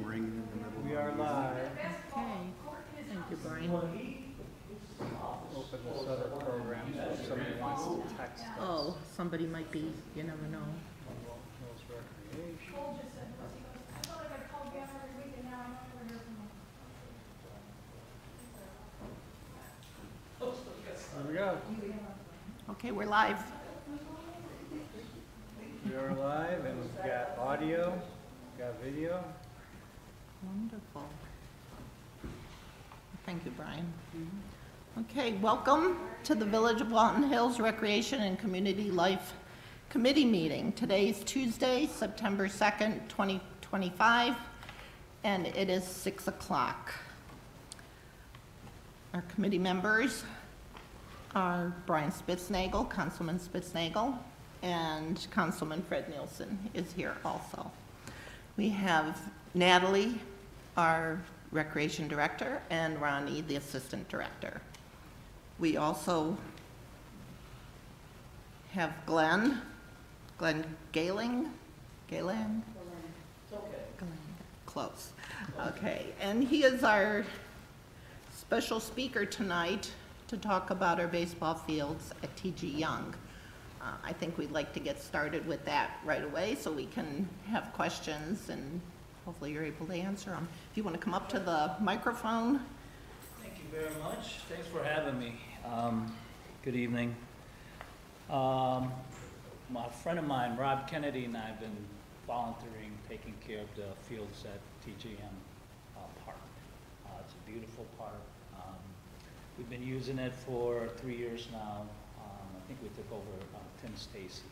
phone ringing in the middle. We are live. Okay, thank you, Brian. Open this other program so if somebody wants to text us. Oh, somebody might be, you never know. Walton Hills Recreation. Here we go. Okay, we're live. We are live and we've got audio, we've got video. Wonderful. Thank you, Brian. Okay, welcome to the Village of Walton Hills Recreation and Community Life Committee meeting. Today is Tuesday, September 2nd, 2025, and it is 6 o'clock. Our committee members are Brian Spitznagel, Councilman Spitznagel, and Councilman Fred Nielsen is here also. We have Natalie, our Recreation Director, and Ronnie, the Assistant Director. We also have Glenn Galen? It's okay. Glenn, close. Okay, and he is our special speaker tonight to talk about our baseball fields at T.G. Young. I think we'd like to get started with that right away so we can have questions and hopefully you're able to answer them. If you want to come up to the microphone. Thank you very much. Thanks for having me. Good evening. My friend of mine, Rob Kennedy, and I have been volunteering, taking care of the fields at TGM Park. It's a beautiful park. We've been using it for 3 years now. I think we took over Tim Stacy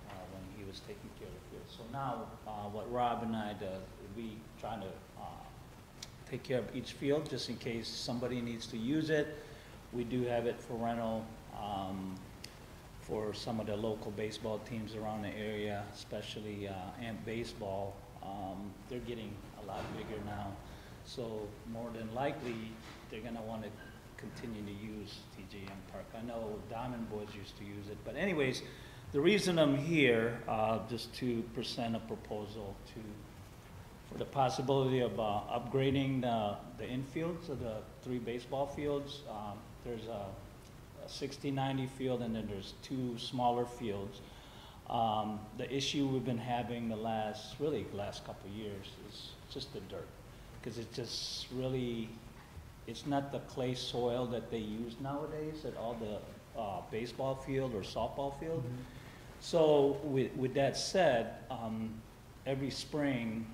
when he was taking care of the field. So now what Rob and I do, we try to take care of each field just in case somebody needs to use it. We do have it for rental for some of the local baseball teams around the area, especially Amp Baseball. They're getting a lot bigger now. So more than likely, they're gonna want to continue to use TGM Park. I know Diamond Boys used to use it, but anyways, the reason I'm here just to present a proposal for the possibility of upgrading the infields of the 3 baseball fields. There's a 60-90 field and then there's 2 smaller fields. The issue we've been having the last couple of years is just the dirt, because it's just really, it's not the clay soil that they use nowadays at all the baseball field or softball field. Mm-hmm. So with that said, every spring,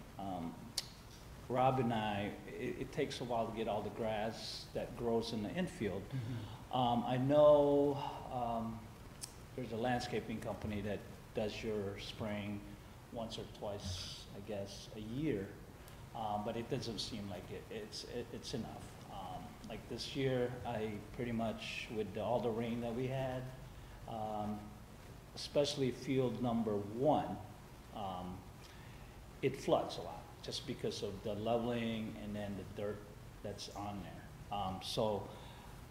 Rob and I, it takes a while to get all the grass that grows in the infield. Mm-hmm. I know there's a landscaping company that does your spraying once or twice, I guess, a year, but it doesn't seem like it's enough. Like this year, I pretty much, with all the rain that we had, especially field number 1, it floods a lot just because of the leveling and then the dirt that's on there. So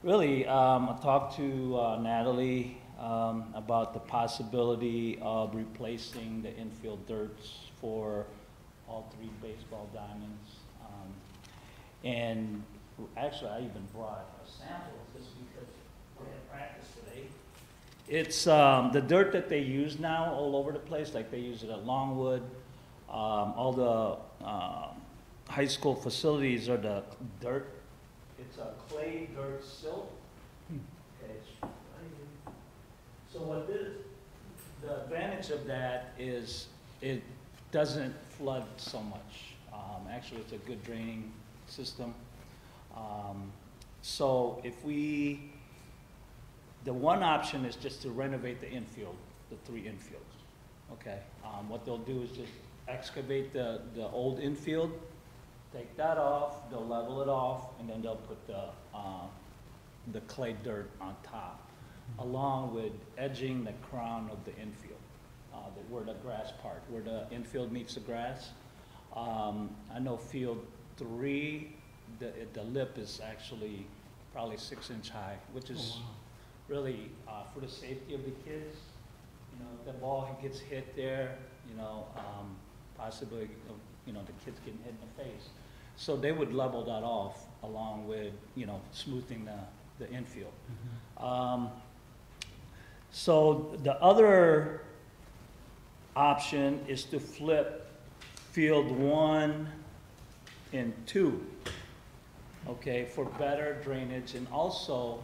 really, I talked to Natalie about the possibility of replacing the infield dirts for all 3 baseball diamonds. And actually, I even brought a sample just because we're in practice today. It's the dirt that they use now all over the place, like they use it at Longwood. All the high school facilities are the dirt. It's a clay dirt silt. Okay, it's right here. So what the advantage of that is it doesn't flood so much. Actually, it's a good draining system. So if the one option is just to renovate the infield, the 3 infields, okay? What they'll do is just excavate the old infield, take that off, they'll level it off, and then they'll put the clay dirt on top, along with edging the crown of the infield, where the grass part, where the infield meets the grass. I know field 3, the lip is actually probably 6-inch high, which is really for the safety of the kids. You know, if the ball gets hit there, you know, possibly you know, the kids getting hit in the face. So they would level that off along with, you know, smoothing the infield. So the other option is to flip field 1 and 2, okay, for better drainage and also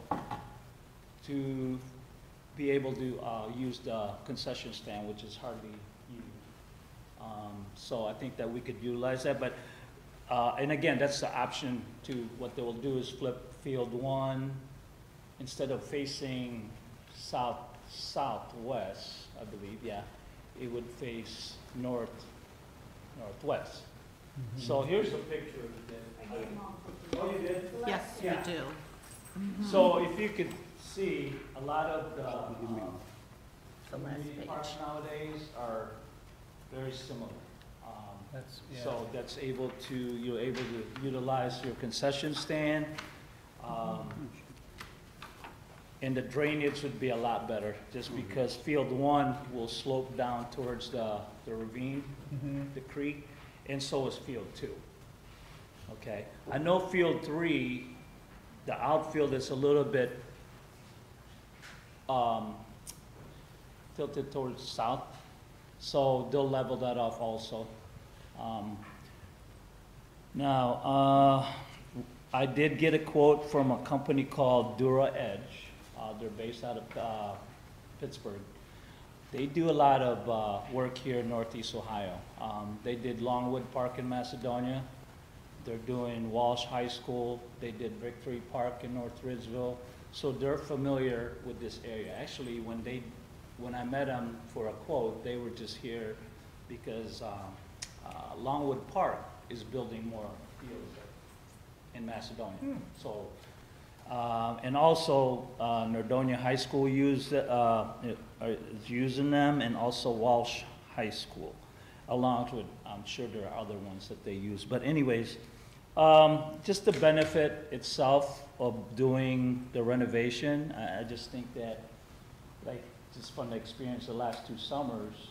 to be able to use the concession stand, which is hardly used. So I think that we could utilize that, but, and again, that's the option to, what they will do is flip field 1, instead of facing southwest, I believe, yeah, it would face northwest. So here's a picture that oh, you did? Yes, we Yeah. do. So if you could see, a lot of The last community page. parks nowadays are very similar. That's, yeah. So that's able to, you're able to utilize your concession stand. And the drainage would be a lot better, just because field 1 will slope down towards the ravine, the creek, and so is field 2. Okay, I know field 3, the outfield is a little bit tilted towards south, so they'll level that off also. Now, I did get a quote from a company called Dura Edge. They're based out of Pittsburgh. They do a lot of work here in Northeast Ohio. They did Longwood Park in Macedonia. They're doing Walsh High School. They did Victory Park in North Ridgeville. So they're familiar with this area. Actually, when I met them for a quote, they were just here because Longwood Park is building more fields in Macedonia. So, and also Nordonia High School is using them, and also Walsh High School, along with, I'm sure there are other ones that they use. But anyways, just the benefit itself of doing the renovation, I just think that, like, just from the experience the last 2 summers,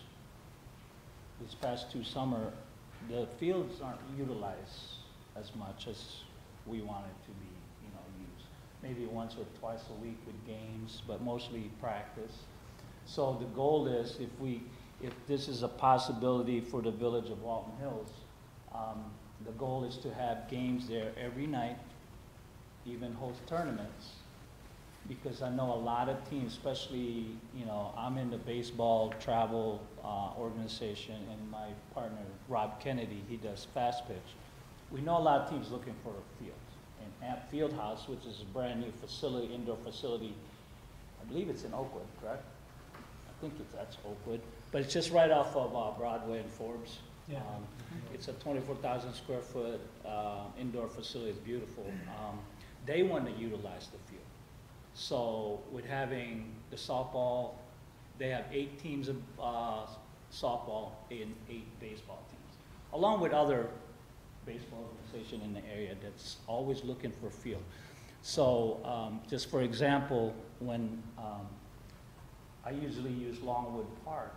this past 2 summer, the fields aren't utilized as much as we want it to be, you know, used. Maybe once or twice a week with games, but mostly practice. So the goal is, if this is a possibility for the village of Walton Hills, the goal is to have games there every night, even host tournaments, because I know a lot of teams, especially, you know, I'm in the baseball travel organization, and my partner, Rob Kennedy, he does fast pitch. We know a lot of teams looking for a field. And Amp Fieldhouse, which is a brand new facility, indoor facility, I believe it's in Oakwood, correct? I think that's Oakwood, but it's just right off of Broadway and Forbes. Yeah. It's a 24,000 square foot indoor facility. It's beautiful. They want to utilize the field. So with having the softball, they have 8 teams of softball and 8 baseball teams, along with other baseball organization in the area that's always looking for field. So just for example, when I usually use Longwood Park,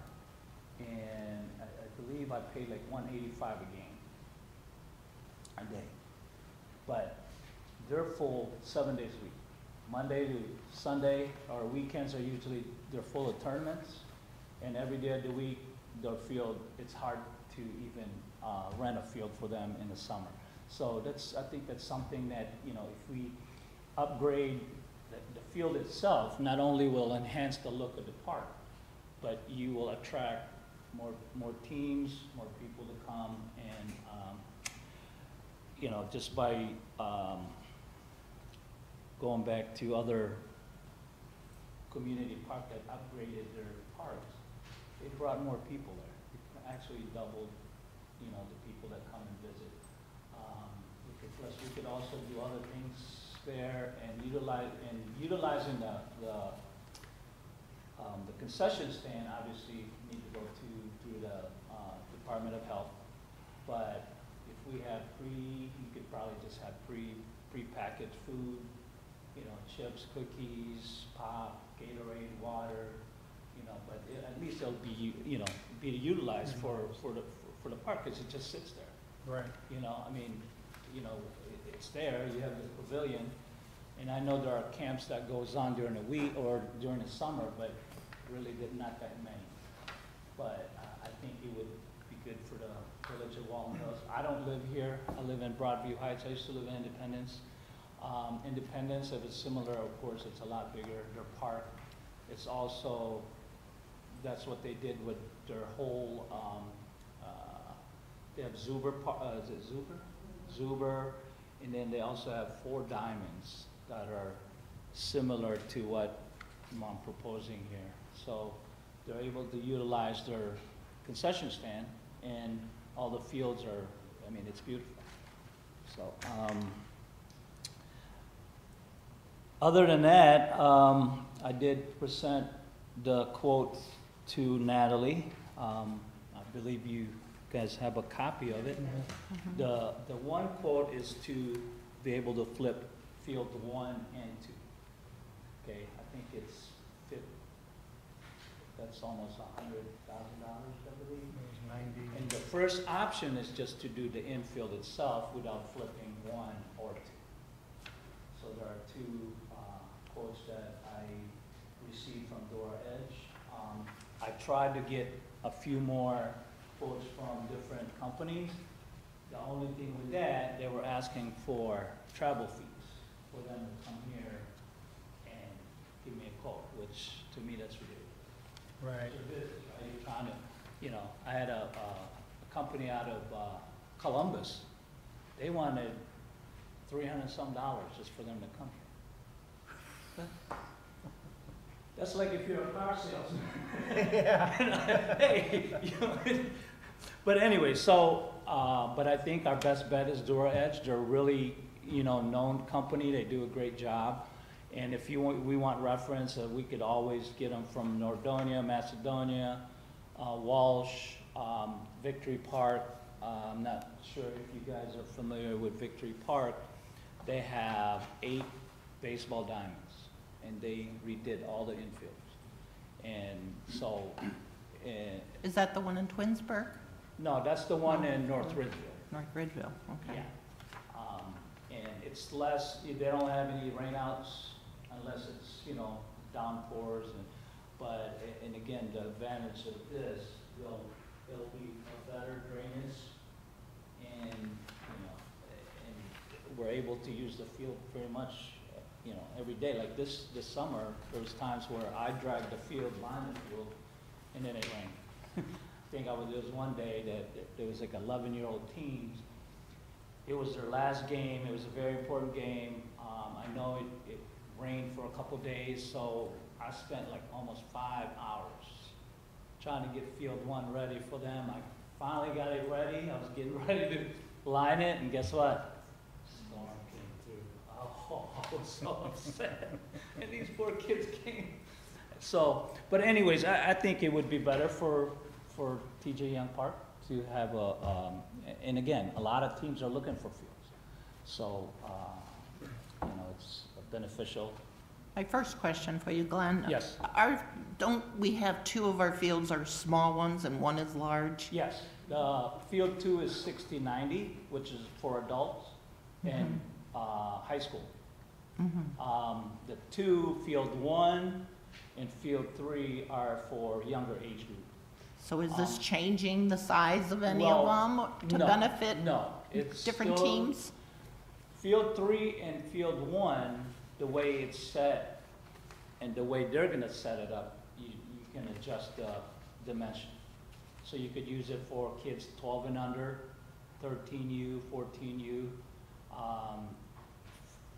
and I believe I pay like $185 a game a day, but they're full 7 days a week. Monday to Sunday, or weekends are usually, they're full of tournaments, and every day of the week, their field, it's hard to even rent a field for them in the summer. So I think that's something that, you know, if we upgrade the field itself, not only will enhance the look of the park, but you will attract more teams, more people to come, and, you know, just by going back to other community park that upgraded their parks, it brought more people there. It actually doubled, you know, the people that come and visit. Plus, we could also do other things there, and utilizing the concession stand. Obviously, need to go through the Department of Health. But if we have you could probably just have pre-packaged food. You know, chips, cookies, pop, Gatorade, water, you know, but at least it'll be, you know, be utilized for the park, because it just sits there. Right. You know, I mean, you know, it's there, you have the pavilion, and I know there are camps that goes on during the week or during the summer, but really not that many. But I think it would be good for the village of Walton Hills. I don't live here, I live in Broadview Heights, I used to live in Independence. Independence, if it's similar, of course, it's a lot bigger, their park. It's also, that's what they did with their whole, they have Zuber, is it Zuber? Zuber, and then they also have 4 diamonds that are similar to what I'm proposing here. So they're able to utilize their concession stand, and all the fields are, I mean, it's beautiful. So, other than that, I did present the quote to Natalie. I believe you guys have a copy of it. The one quote is to be able to flip field 1 and 2. Okay, I think that's almost $100,000, I believe. It was 90. And the first option is just to do the infield itself without flipping 1 or 2. So there are 2 quotes that I received from Dora Edge. I tried to get a few more quotes from different companies. The only thing with that, they were asking for travel fees for them to come here and give me a quote, which to me that's ridiculous. Right. It's a business, right? You're trying to, you know, I had a company out of Columbus. They wanted $300-some just for them to come here. That's like if you're a car salesman. Yeah. Hey, you know, but anyway, so, but I think our best bet is Dura Edge. They're a really, you know, known company. They do a great job. And if you want, we want reference, we could always get them from Nordonia, Macedonia, Walsh, Victory Park. I'm not sure if you guys are familiar with Victory Park. They have 8 baseball diamonds, and they redid all the infields. And so, Is that the one in Twinsburg? no, that's the one in North Ridgeville. North Ridgeville, okay. Yeah. And it's less, they don't have any rainouts unless it's, you know, downpours. But again, the advantage of this, it'll be a better drainage, and, you know, and we're able to use the field very much, you know, every day. Like this summer, there was times where I dragged the field, behind the field, and then it rained. I think there was one day that there was like 11-year-old teams. It was their last game. It was a very important game. I know it rained for a couple days, so I spent like almost 5 hours trying to get field 1 ready for them. I finally got it ready. I was getting ready to line it, and guess what? Storm came through. Oh, I was so upset. And these poor kids came. So, but anyways, I think it would be better for TJ Young Park to have and again, a lot of teams are looking for fields. So, you know, it's beneficial. My first question for you, Glenn. Yes. Don't we have 2 of our fields are small ones and 1 is large? Yes, the field 2 is 60-90, which is for adults and high school. The 2, field 1 and field 3 are for younger age group. So is this changing the size of any well, of them to no, benefit No, it's different still- teams? Field 3 and field 1, the way it's set and the way they're gonna set it up, you can adjust the dimension. So you could use it for kids 12 and under, 13U, 14U.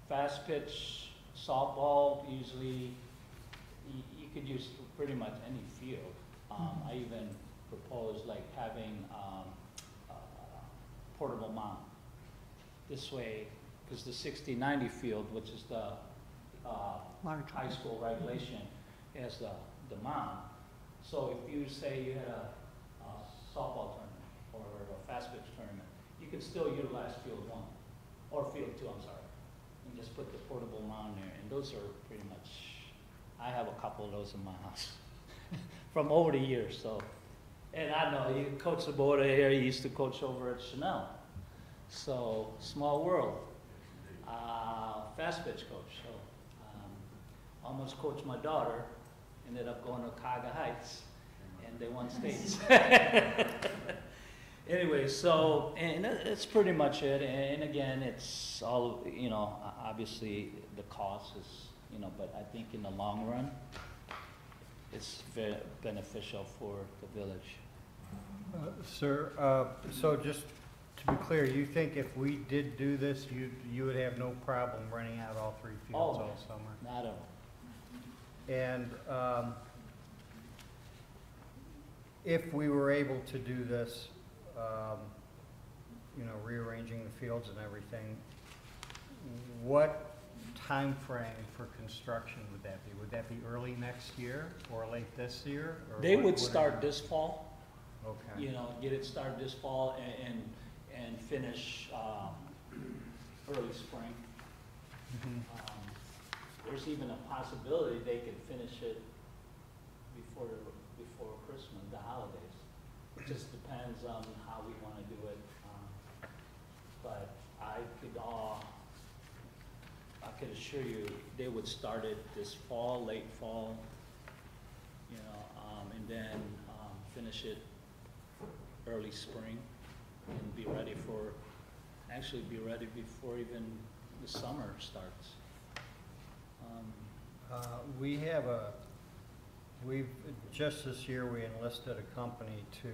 Fast pitch softball, usually, you could use pretty much any field. I even proposed like having portable mound. This way, because the 60-90 field, which is the Large high one. school regulation, has the mound. So if you say you had a softball tournament or a fast pitch tournament, you can still utilize field 1, or field 2, I'm sorry, and just put the portable mound there. And those are pretty much, I have a couple of those in my house from over the years. So, and I know you coach Sabota here. He used to coach over at Chanel, So, small world. Fast pitch coach, so, almost coached my daughter, ended up going to Cuyahoga Heights, and they won states. Anyway, so, and that's pretty much it, and again, it's all, you know, obviously, the cost is, you know, but I think in the long run, it's very beneficial for the village. Sir, so just to be clear, you think if we did do this, you would have no problem renting out all 3 fields Oh, all summer? Not at all. And if we were able to do this, you know, rearranging the fields and everything, what time frame for construction would that be? Would that be early next year or late this year? Or They what- would what start are- this fall, Okay. you know, get it started this fall and finish, early spring. Mhm. There's even a possibility they could finish it before Christmas, the holidays. It just depends on how we wanna do it. But I could assure you, they would start it this fall, late fall, you know, and then, finish it early spring and be ready before even the summer starts. Just this year, we enlisted a company to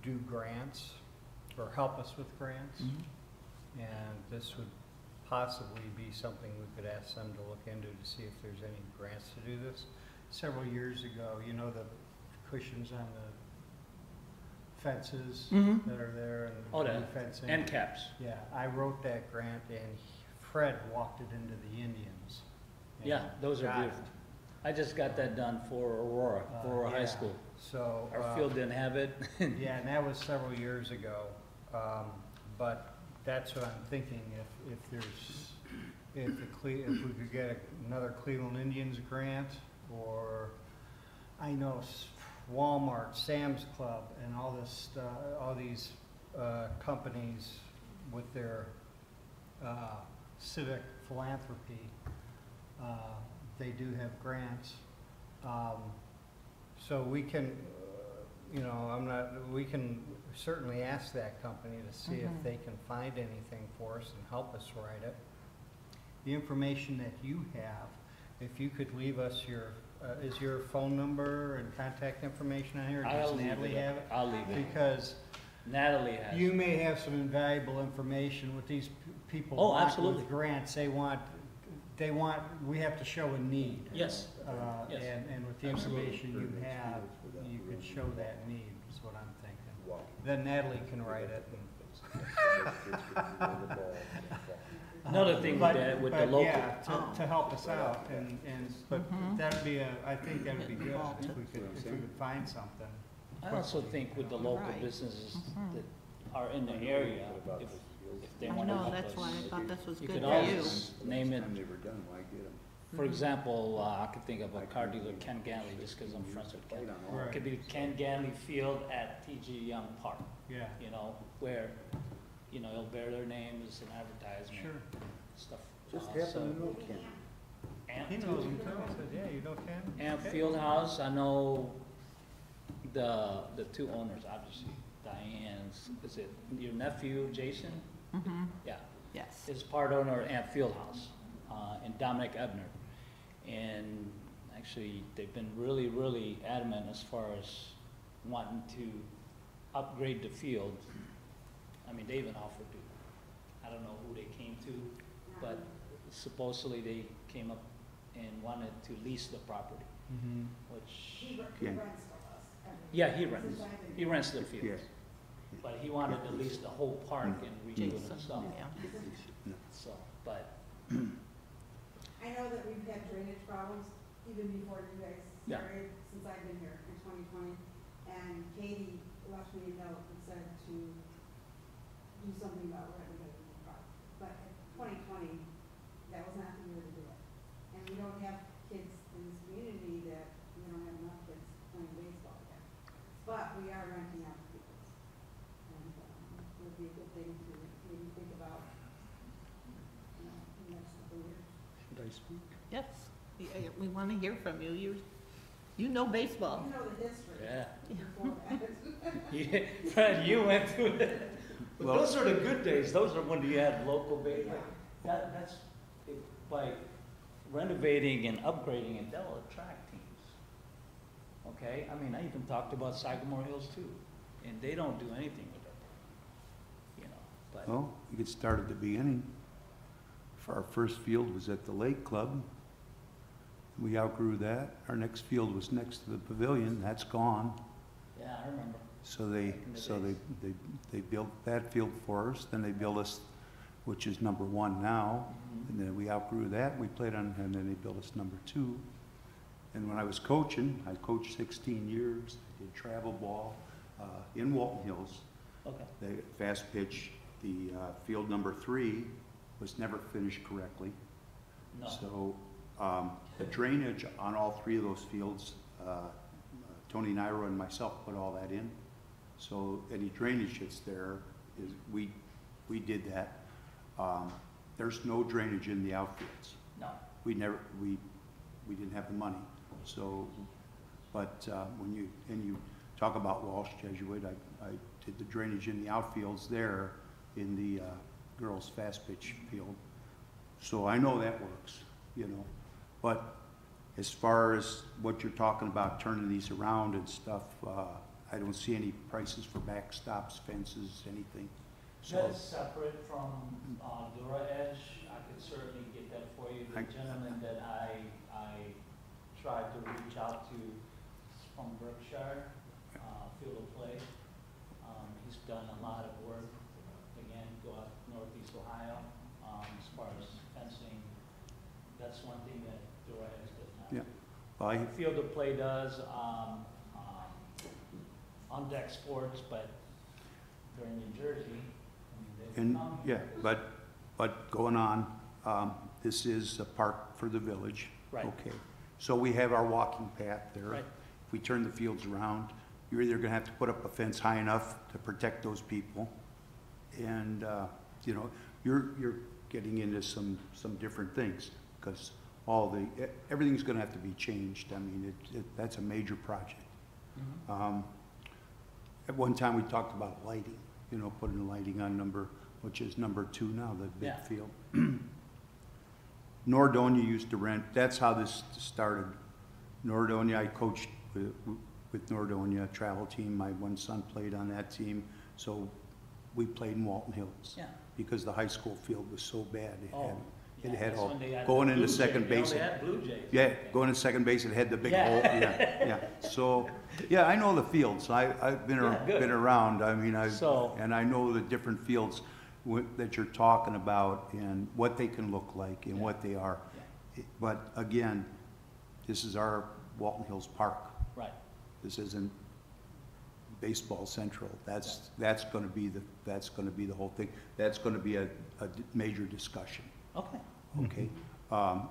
do grants or help us with grants. And this would possibly be something we could ask them to look into to see if there's any grants to do this. Several years ago, you know, the cushions on the fences Mhm. that are there and Oh, the that, fencing. end caps. Yeah, I wrote that grant and Fred walked it into the Indians. and Yeah, those are got it. beautiful. I just got that done for Aurora High Yeah, School. So. Our field didn't have it. Yeah, and that was several years ago. But that's what I'm thinking, if we could get another Cleveland Indians grant, or I know Walmart, Sam's Club, and all these companies with their civic philanthropy, they do have grants. So we can, you know, we can certainly ask that company to see if they can find anything for us and help us write it. The information that you have, if you could leave us is your phone number and contact information on here, or I'll does leave Natalie have it? I'll leave it. Because Natalie has. you may have some invaluable information with these people. Oh, want absolutely. With grants, we have to show a need. Yes. Yes. And with the Absolutely. information you have, you could show that need, is what I'm thinking. Then Natalie can write it. Another thing with the But local. yeah, to help us out, but that'd be I think that would be good Involved. if we could find something. I also think with the local Right. businesses that are in the area, if they I want to know, help that's why I us, thought this was you good could for you. always name it. Time they were done, why get them? For example, I could think of a car dealer, Ken Ganley, just because I'm friends with Ken. Right. It could be Ken Ganley Field at T.G. Young Park, Yeah, you know, where, you know, it'll bear their names and advertisement, sure. stuff. Just So, happen to know Ken. He Ant knows too. him too. I said, yeah, you know Ken? Ant Okay. Fieldhouse, I know the two owners, obviously, Diane's, is it your nephew, Jason? Mm-hmm, Yeah, yes. is part owner of Ant Fieldhouse, and Dominic Ebner. And actually, they've been really, really adamant as far as wanting to upgrade the field. I mean, they even offered to, I don't know who they came to, but supposedly they came up and wanted to lease the property, Mhm. which, Ken. yeah, he rents the field. Yes. But he wanted to lease the whole park and redo it Jason, himself, yeah. so, but, I know that we've had drainage problems even before you guys Yeah. started, since I've been here in 2020. And Katie left me a note and said to do something about renovating the park. But in 2020, that was not the year to do it. And we don't have kids in this community we don't have enough kids playing baseball yet. But we are renting out to people. And speak? Yes, we want to hear from you. You know baseball. You know the history Yeah. before that. Yeah, Fred, you went through it. But Well- those are the good days. Those are when you had local baseball. That's, by renovating and upgrading it, that'll attract teams. Okay, I mean, I even talked about Sagamore Hills too, and they don't do anything with it. You know, but, Well, we could start at the beginning. Our first field was at the Lake Club. We outgrew that. Our next field was next to the pavilion. That's gone. yeah, I remember. So they, Back in the so days. they built that field for us, then they built us, which is number 1 now, Mhm. and then we outgrew that, we played on, and then they built us number 2. And when I was coaching, I coached 16 years, I did travel ball, in Walton Hills. Okay. The fast pitch, the, field number 3 was never finished correctly. No. So, the drainage on all 3 of those fields, Tony Nairo and myself put all that in. So any drainage that's there is, we did that. There's no drainage in the outfields. No. We didn't have the money. So, but, when you talk about Walsh Jesuit, I did the drainage in the outfields there in the, girls' fast pitch field. So I know that works, you know. But as far as what you're talking about, turning these around and stuff, I don't see any prices for backstops, fences, anything. So, That's separate from Dura Edge. I could certainly get that for you. The gentleman that I tried to reach out to is from Berkshire, Field of Play. He's done a lot of work, again, go out northeast Ohio, as far as fencing. That's one thing that Dura Edge does not do. Yeah. well, Field of Play does, on deck sports, but they're in New Jersey. I mean, they and, come yeah, here. but going on, this is a park for the village. Right. Okay. So we have our walking path there. Right. If we turn the fields around, you're either gonna have to put up a fence high enough to protect those people. And, you know, you're getting into some different things, because everything's gonna have to be changed. I mean, that's a major project. Mhm. At one time, we talked about lighting, you know, putting lighting on which is number 2 now, the big Yeah. field. Nordonia used to rent, that's how this started. Nordonia, I coached with Nordonia travel team. My one son played on that team, so we played in Walton Hills. Yeah. Because the high school field was so bad. Oh, It yeah, had that's all, when they had going the into Blue second Jays. You know, base. They had Blue Jays. Yeah, going to second base, it had the big Yeah. hole, yeah. So, yeah, I know the fields, I've been, Yeah, good. been around, I mean, So- and I know the different fields that you're talking about and what they can look like and Yeah. what they are. Yeah. But again, this is our Walton Hills Park, Right. this isn't baseball central, that's gonna be the whole thing, that's gonna be a major discussion. Okay. Okay,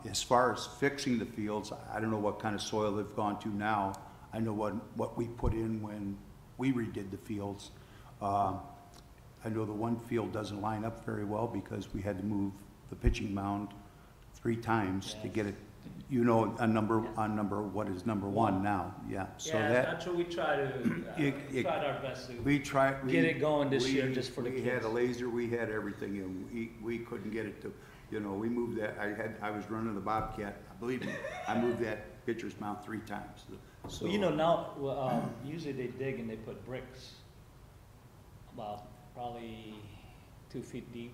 as far as fixing the fields, I don't know what kind of soil they've gone to now. I know what we put in when we redid the fields. I know the one field doesn't line up very well because we had to move the pitching mound 3 times to get it, you know, what is number 1 now, yeah. So Yeah, that, that's what we try to, tried our best to. we tried. Get it going this year just for the We had kids. a laser, we had everything, and we couldn't get it to, you know, we moved that, I was running the Bobcat, believe me, I moved that pitcher's mound 3 times, so. Well, you know, now, usually they dig and they put bricks, about probably 2 feet deep,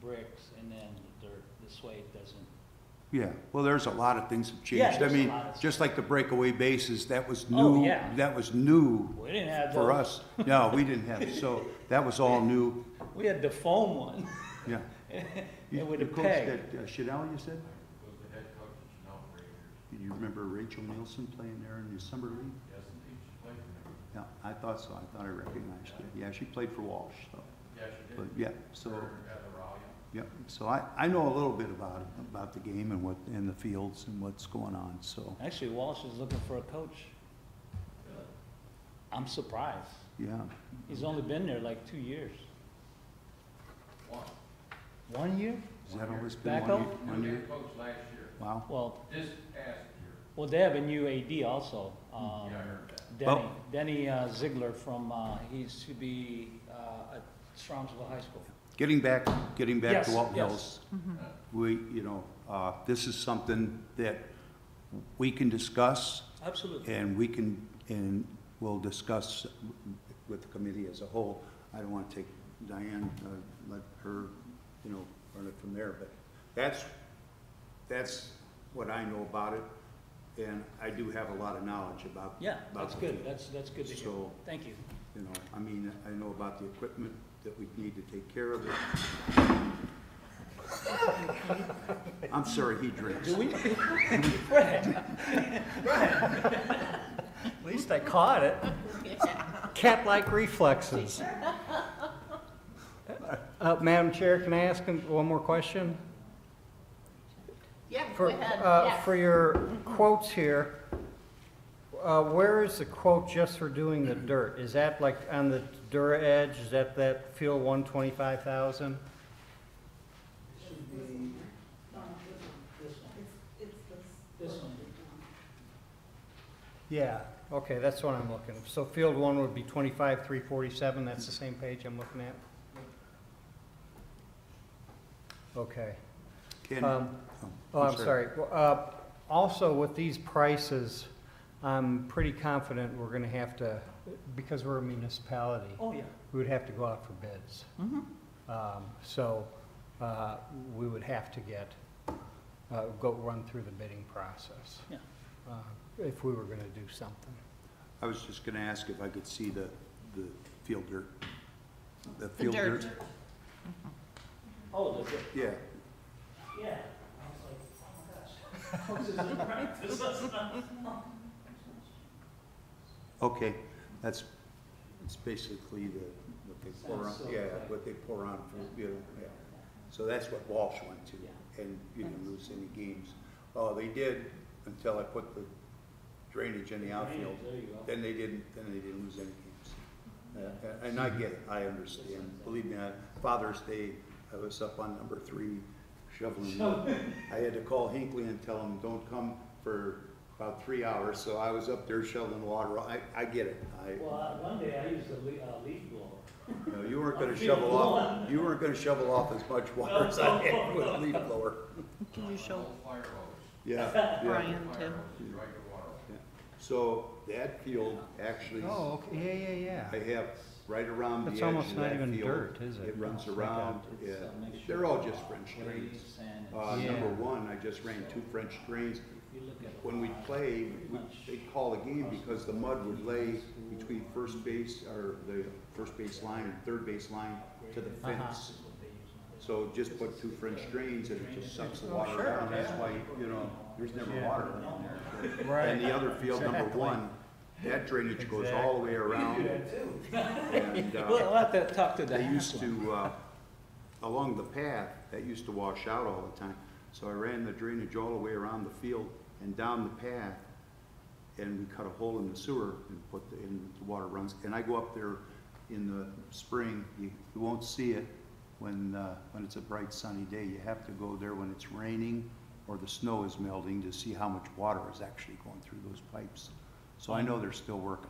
bricks, and then the dirt, this way it doesn't. Yeah, well, there's a lot of things have Yeah, changed. I there's a mean, lot of just like the breakaway bases, that was new. Oh, yeah. That was new We didn't have for those. us. No, we didn't have, so that was all new, We had the foam one, yeah. and with a You coached peg. at Chanel, you said? Was the head coach at Chanel for 8 years. Do you remember Rachel Nielsen playing there in the summer league? Yes, indeed, she played for them. Yeah, I thought so. I thought I recognized her. Yeah, she played for Walsh, so, Yeah, she but, did. yeah, so, For At the Raleigh. yeah. So I know a little bit about it, about the game and in the fields and what's going on, so, Actually, Walsh is looking for a coach. I'm surprised. yeah. He's only been there like 2 years. One. 1 year? Is that always been Backup? one New year? head coach last year, Wow. Well, this past year. well, they have a new AD also. Yeah, I heard that. Denny Ziegler from, he used to be at Strongsville High School. Getting back Yes, to Walton yes. Hills, we, this is something that we can discuss, Absolutely. and we'll discuss with the committee as a whole. I don't want to take Diane, let her, run it from there, but that's what I know about it, and I do have a lot of knowledge about. Yeah, about that's the good. field. That's good to hear. So, Thank you. I know about the equipment that we need to take care of it. I'm sorry, he drinks. Do we? Fred. At least I caught it. Cat-like reflexes. Madam Chair, can I ask one more question? Yeah, go For, ahead. Yes. for your quotes here, where is the quote just for doing the dirt? Is that like on the Dura edge? Is that field 125,000? Should be this one. Yeah, okay, that's what I'm looking. So field 1 would be 25,347, that's the same page I'm looking at? Okay. Ken? Oh, I'm sorry. Also, with these prices, I'm pretty confident we're gonna have to, because we're a municipality, Oh, yeah. we would have to go out for bids. So, we would have to go run through the bidding process. Yeah. If we were gonna do something. I was just gonna ask if I could see the field dirt. The The field dirt. dirt? Oh, the, Yeah. yeah. I was like, oh my gosh. How is this in practice? Okay, it's basically what they pour on, Sand, yeah, silt, what they pour on for, yeah. So that's what Walsh went to, Yeah. and you didn't lose any games. Oh, they did until I put the drainage in the outfield. There you go. Then they didn't lose any games. And I get it, I understand. Believe me, Father's Day, I was up on number 3 shoveling. I had to call Hinckley and tell him, don't come for about 3 hours, so I was up there shoveling water. I get it. Well, one day I used a leaf blower. You weren't gonna I'm feeling shovel off, you weren't gonna shovel off as much water as I had with a leaf blower. Can you show Fire hose. Yeah. Brian Fire too? hose, you drag the water. So that field actually, Oh, okay, yeah. I have right around the That's edge almost of not that even field. dirt, is it? It runs It's like a- around, yeah. It's a mixture They're all of just French clay, drains. sand, Yeah. Number 1, I just ran 2 French drains. If you look at When we play, they'd call a game because the mud would lay between first base, or the first base line and third base line to the fence. So just put 2 French drains and it just sucks the water sure, down. That's yeah. why, there's never Yeah. water down there. Right. And the other field, number Exactly. 1, that drainage goes all the way around. And, Well, I'll have to talk to they Diane. used to, along the path, that used to wash out all the time. So I ran the drainage all the way around the field and down the path, and we cut a hole in the sewer and put the water runs. And I go up there in the spring, you won't see it when it's a bright sunny day. You have to go there when it's raining or the snow is melting to see how much water is actually going through those pipes. So I know they're still working.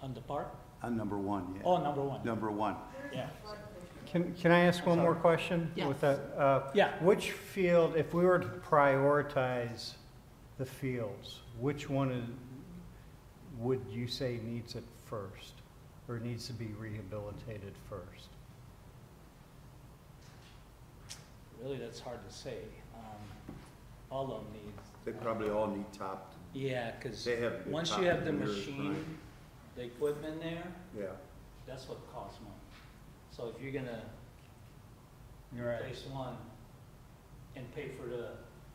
On the park? On number 1, yeah. Oh, number 1. Number 1. Yeah. Can I ask one more question? Yes. With that? Yeah. Which field, if we were to prioritize the fields, which one would you say needs it first? Or needs to be rehabilitated first? Really, that's hard to say. All of them need. They probably all need topped. Yeah, because They have good once top you have the mirrors, machine, right? the equipment there, Yeah. that's what costs money. So if you're gonna You're right. replace one and pay for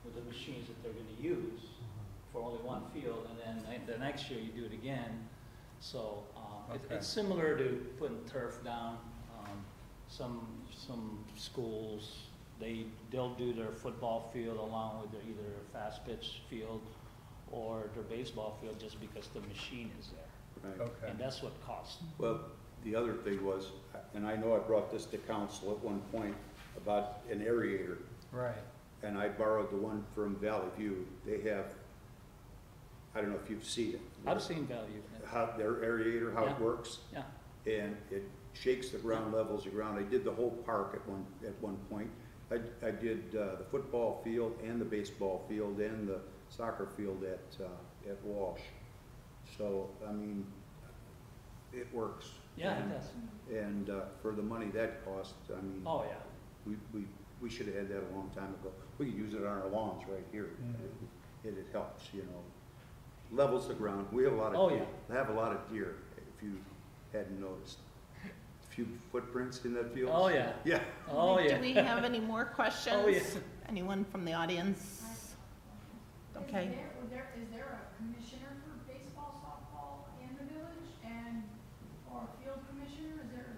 with the machines that they're gonna use for only one field, and then the next year you do it again. So, Okay. it's similar to putting turf down. Some schools, they'll do their football field along with their either fast pitch field or their baseball field just because the machine is there. Right. Okay. And that's what costs. Well, the other thing was, and I know I brought this to council at one point, about an aerator, Right. and I borrowed the one from Valley View. They have, I don't know if you've seen it. I've seen value. How, their aerator, how it Yeah. works. Yeah. And it shakes the ground, levels the ground. I did the whole park at one point. I did the football field and the baseball field and the soccer field at Walsh. So, I mean, it works. Yeah, it And- does. And for the money that cost, I mean, Oh, yeah. we should have had that a long time ago. We could use it on our lawns right here. It helps, you know. Levels the ground. We have a lot of Oh, deer. yeah. Have a lot of deer, if you hadn't noticed. A few footprints in that field. Oh, yeah. Yeah. Oh, yeah. Do we have any more questions? Oh, yeah. Anyone from the audience? Okay. Is there a commissioner for baseball, softball in the village and, or a field commissioner? Is there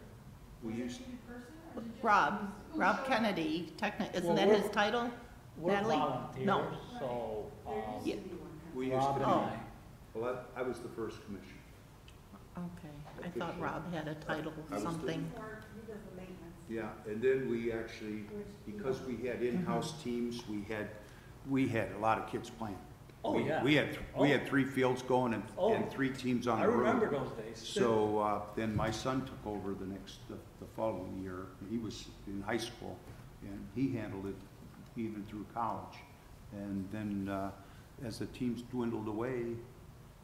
We a used, designated person? Or is it just Rob who Rob shows up? Kennedy, isn't Well, that we're- his title? We're Natalie? volunteers, No. so, There used Yeah. to be one. we used Rob to and be, I. well, I was the first commissioner. Okay, I thought Rob had a title, I was the- something. Or he does the maintenance, Yeah, and then we actually, which. because we had in-house teams, we had a lot of kids playing. Oh, yeah. We had 3 fields going Oh. and 3 teams on I the road. remember those days. So, then my son took over the following year. He was in high school, and he handled it even through college. And then, as the teams dwindled away,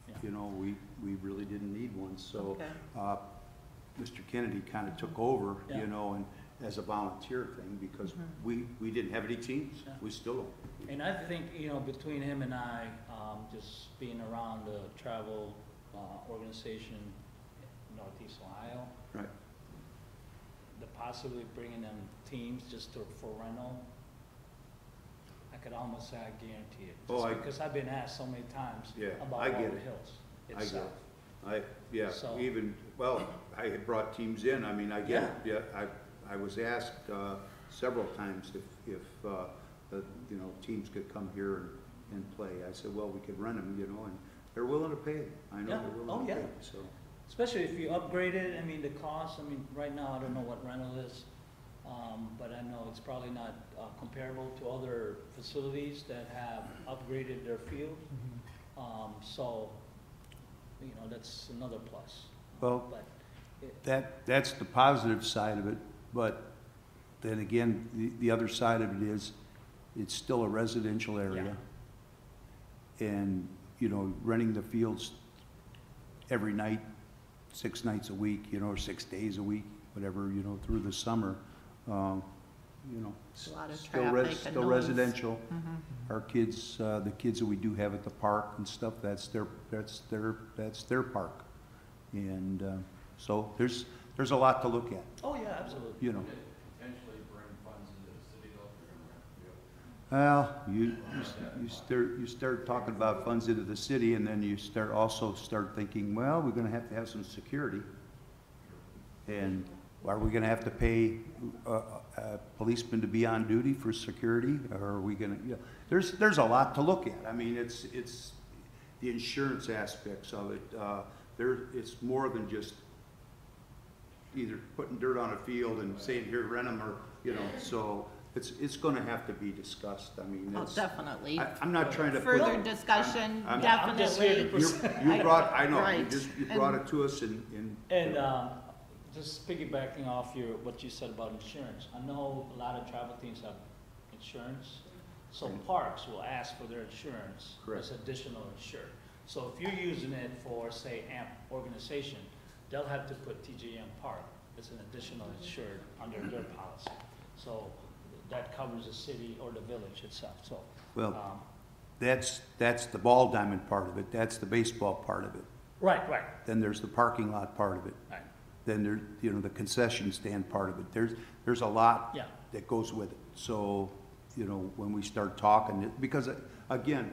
Yeah. you know, we really didn't need one, so, Okay. Mr. Kennedy kind of took over, Yeah. you know, and as a volunteer thing, because Mhm. we didn't have any teams. Yeah. We still don't. And I think, you know, between him and I, just being around the travel organization in Northeast Ohio, Right. the possibility of bringing them teams just for rental, I could almost say I guarantee it. Oh, Just because I've been asked so many times Yeah, about I get Walton it. Hills I get itself. Yeah, So- even, well, I had brought teams in, I mean, I get it, yeah, I was asked, several times if, you know, teams could come here and play. I said, well, we could rent them, you know, and they're willing to pay. I know Yeah. they're Oh, willing to yeah. pay, so. Especially if you upgrade it, I mean, the cost, I mean, right now, I don't know what rental is, but I know it's probably not comparable to other facilities that have upgraded their field. So, you know, that's another plus. Well, But, that's the positive side of it, but then again, the other side of it is, it's still a residential area. And, you know, renting the fields every night, 6 nights a week, you know, or 6 days a week, whatever, you know, through the summer, you know. A lot of still traffic and Still noise. residential. Mhm. Our kids, the kids that we do have at the park and stuff, that's their park. And, so there's a lot to look at, oh, yeah, absolutely. you know. Could it potentially bring funds into the city though, if you're gonna rent the field? Well, you start talking about funds into the city, and then you start thinking, well, we're gonna have to have some security. And are we gonna have to pay a policeman to be on duty for security, or are we gonna, yeah, there's a lot to look at. I mean, it's the insurance aspects of it. It's more than just either putting dirt on a field and saying, here, rent them, or, you know, so it's gonna have to be discussed. I mean, Oh, it's, definitely. I'm not trying to. Further discussion, I'm just here to definitely. You brought, I know, Right. you brought it to us in. And just piggybacking off what you said about insurance, I know a lot of travel teams have insurance, so Right. parks will ask for their insurance Correct. as additional insured. So if you're using it for, say, AMP organization, they'll have to put TJM Park as an additional insured under their policy. So that covers the city or the village itself, so. Well, that's the ball diamond part of it, that's the baseball part of it. Right, Then there's the parking lot part of it. right, Then there's, you know, the concession stand part of it. There's a lot yeah, that goes with it. So, you know, when we start talking, because again,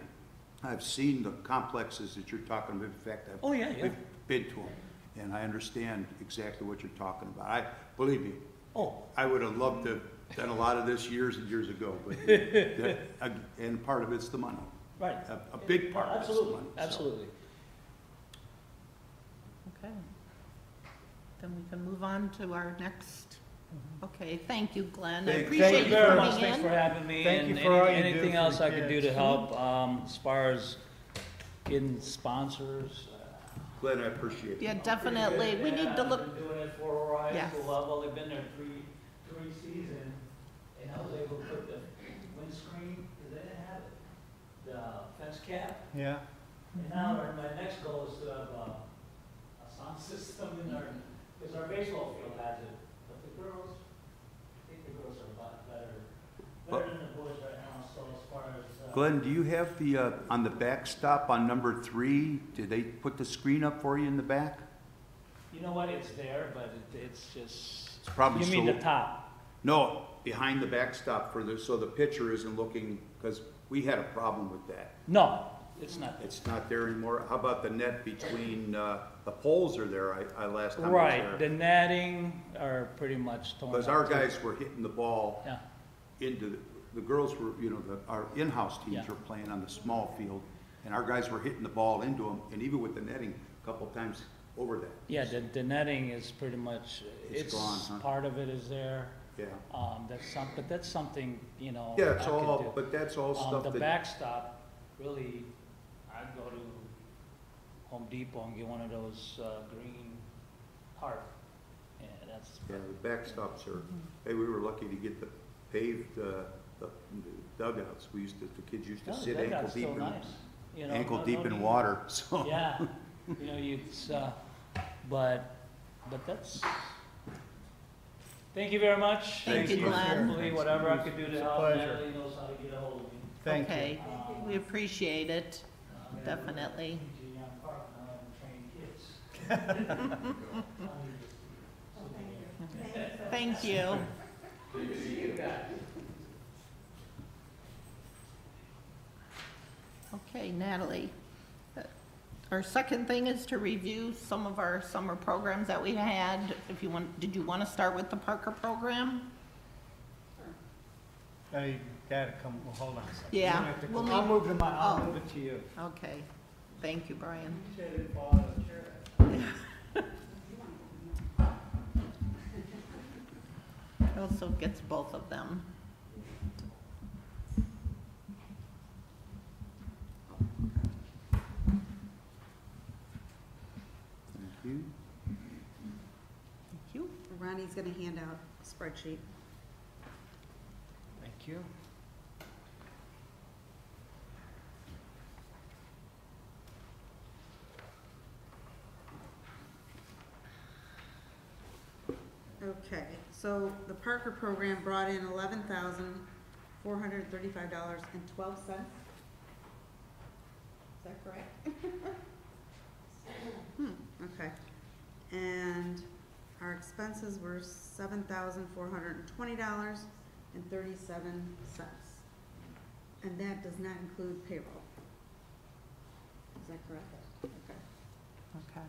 I've seen the complexes that you're talking about. In fact, Oh, yeah, yeah. we've been to them, and I understand exactly what you're talking about. Believe me, oh, I would have loved to have done a lot of this years and years ago, but, and part of it's the money. right. A big part of it's the Absolutely, money. so. absolutely. Okay. Then we can move on to our next Okay, thank you, Glenn. I Thank appreciate Thank you you very coming much, thanks for in. having me. Thank you and for all you do anything for else the I could do to kids. help, as far as getting sponsors. Glenn, I appreciate it. Yeah, definitely. We need to look, I've been doing it for high Yes. school level, I've been there three seasons, and I was able to put the windscreen, because they didn't have it, the fence cap. Yeah, And now my next goal is to have a sound system in our, because our baseball field has it, but the girls, I think the girls are a lot better than the boys right now, so as far as. Glenn, do you have the, on the backstop on number 3, did they put the screen up for you in the back? You know what, it's there, but it's just. It's probably You mean so- the top? No, behind the backstop for the, so the pitcher isn't looking, because we had a problem with that. No, it's not there. It's not there anymore. How about the net between, the poles are there, I last time I was Right, there. the netting are pretty much torn up. Because our too. guys were hitting the ball Yeah, into, the girls were, our in-house teams Yeah. were playing on the small field, and our guys were hitting the ball into them, and even with the netting, a couple times over that. yeah, the netting is pretty much, It's gone, huh? part of it is there. Yeah. But that's something, Yeah, I it's could all, do. but that's all stuff The that, backstop, really, I'd go to Home Depot and get one of those, green tarp. Yeah, that's. yeah, the backstops are, hey, we were lucky to get the paved, the dugouts. We used to, the kids used to No, the sit ankle dugout's deep still in, nice, ankle no- deep no in need- water, so. Yeah, but that's, thank you very much. Thank you, Glenn. Hopefully, whatever I could do It's to a help, pleasure. Natalie knows how to get a hold of me. thank you. okay, we appreciate it, definitely. Thank you. Okay, Natalie. Our second thing is to review some of our summer programs that we had. If you want, did you want to start with the Parker program? Now you gotta come, well, hold on a second. Yeah, You have to we'll come- I'll need- move to I'll oh. move it to you. Okay, thank you, Brian. Also gets both of them. Thank you. Thank you. Ronnie's gonna hand out a spreadsheet. Thank you. Okay, so the Parker program brought in $11,435.12. Is that correct? Okay. And our expenses were $7,420.37. And that does not include payroll. Is that correct? Okay. Okay.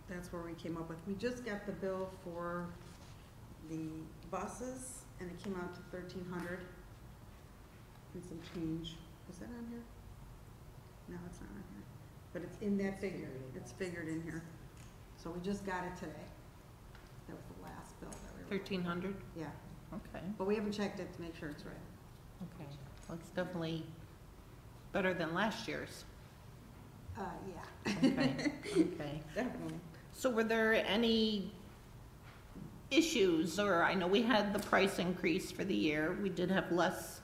That's where we came up with. We just got the bill for the buses, and it came out to 1,300 and some change. Is that on here? No, it's not on here, but it's in that figure. It's figured in here. So we just got it today. That was the last bill that we were. 1,300? Yeah, Okay, but we haven't checked it to make sure it's right. okay. Well, it's definitely better than last year's. Yeah. Okay, okay. Definitely. So were there any issues, or I know we had the price increase for the year, we did have less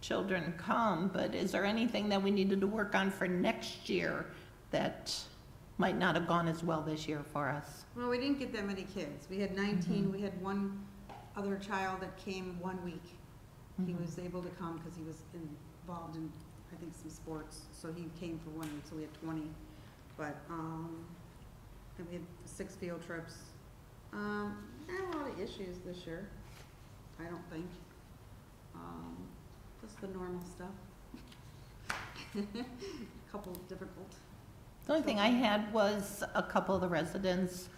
children come, but is there anything that we needed to work on for next year that might not have gone as well this year for us? Well, we didn't get that many kids. We had 19. Mhm. We had one other child that came 1 week. He Mhm. was able to come because he was involved in, I think, some sports, so he came for 1 week, so we had 20. But, and we had 6 field trips. Not a lot of issues this year, I don't think. Just the normal stuff. Couple of difficult. The only thing I had was a couple of the residents,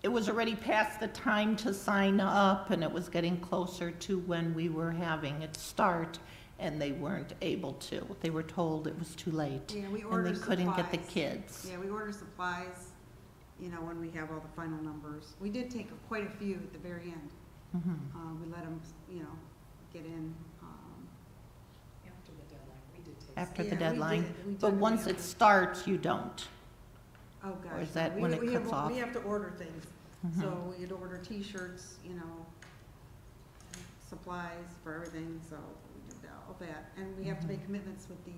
it was already past the time to sign up, and it was getting closer to when we were having it start, and they weren't able to. They were told it was too late. Yeah, we And ordered they couldn't get the supplies. kids. Yeah, we ordered supplies, you know, when we have all the final numbers. We did take quite a few at the very end. Mhm. We let them, you know, get in. After the deadline, we did take. After Yeah, the we deadline, did. We but took once them it after. starts, you don't. Oh, gosh. Or is that no. when it We cuts off? We have to order things. Mhm. So we'd order T-shirts, you know, supplies for everything, so we did all that. And we have to make Mhm. commitments with the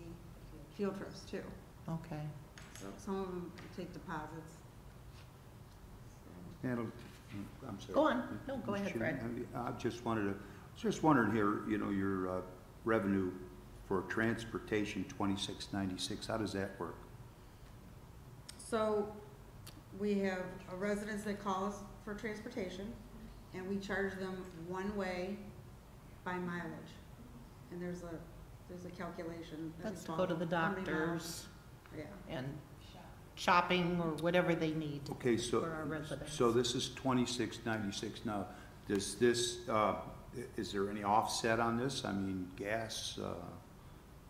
field trips too. Okay. So some of them take deposits. So- And, I'm sorry. Go on. No, go ahead, Mr. Fred. Chairman, I just wondered here, you know, your revenue for transportation, 2696, how does that work? So we have residents that call us for transportation, and we charge them one way by mileage. And there's a calculation that we That's to go to follow. the How many miles- doctors Yeah. and shopping or whatever they need Okay, for our residents. so this is 2696 now. Does this, is there any offset on this? I mean, gas,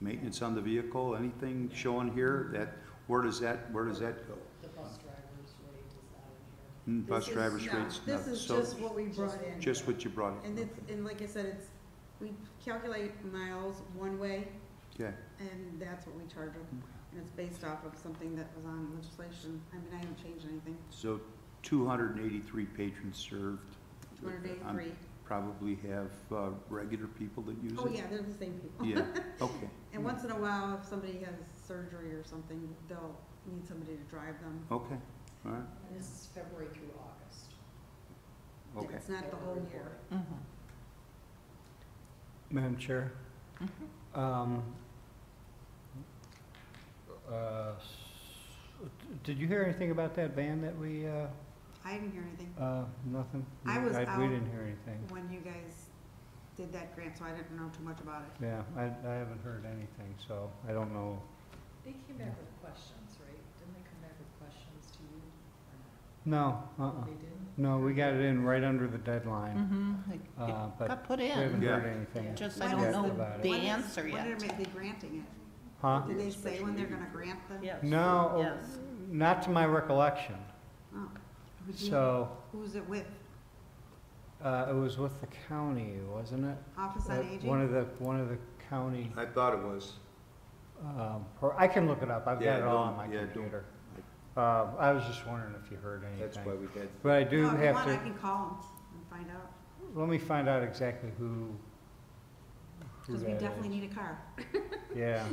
maintenance on the vehicle, anything showing here that, where does that go? The bus driver's rate is not in here. Bus This is- driver's no, rates? This no. is So just what we brought in. just what you brought in? And it's, and like I said, we calculate miles one way, Okay, and that's what we charge them. And it's based off of something that was on legislation. I mean, I haven't changed anything. so 283 patrons served. 283. Probably have regular people that use it? Oh, yeah, they're the same people. Yeah, okay. And once in a while, if somebody has surgery or something, they'll need somebody to drive them. Okay, all right, And this is February through August. okay. It's not the whole year. Mhm. Madam Chair, Mhm. Did you hear anything about that van that we, I didn't hear anything nothing? I was We out. didn't hear anything. when you guys did that grant, so I didn't know too much about it. Yeah, I haven't heard anything, so I don't know. They came back with questions, right? Didn't they come back with questions to you? Or No, not? They didn't? No, we got it in right under the deadline, Mhm. It but got put we haven't in, Yeah. heard anything. just I When don't is know about it. the When is- answer When yet. are they granting it? Huh? Did they say when they're gonna grant them? Yes. No, Yes. not to my recollection. Oh. Who'd you- So, Who's it with? it was with the county, wasn't it? Office on Aging? One of the county, I thought it was. I can look it up, I've Yeah, got it all on don't- my yeah, don't- computer. I was just wondering if you heard That's why anything. we had, But I do No, if you have want, I to, can call them and find out, let me find out exactly who because we that definitely is. need a car. Yeah,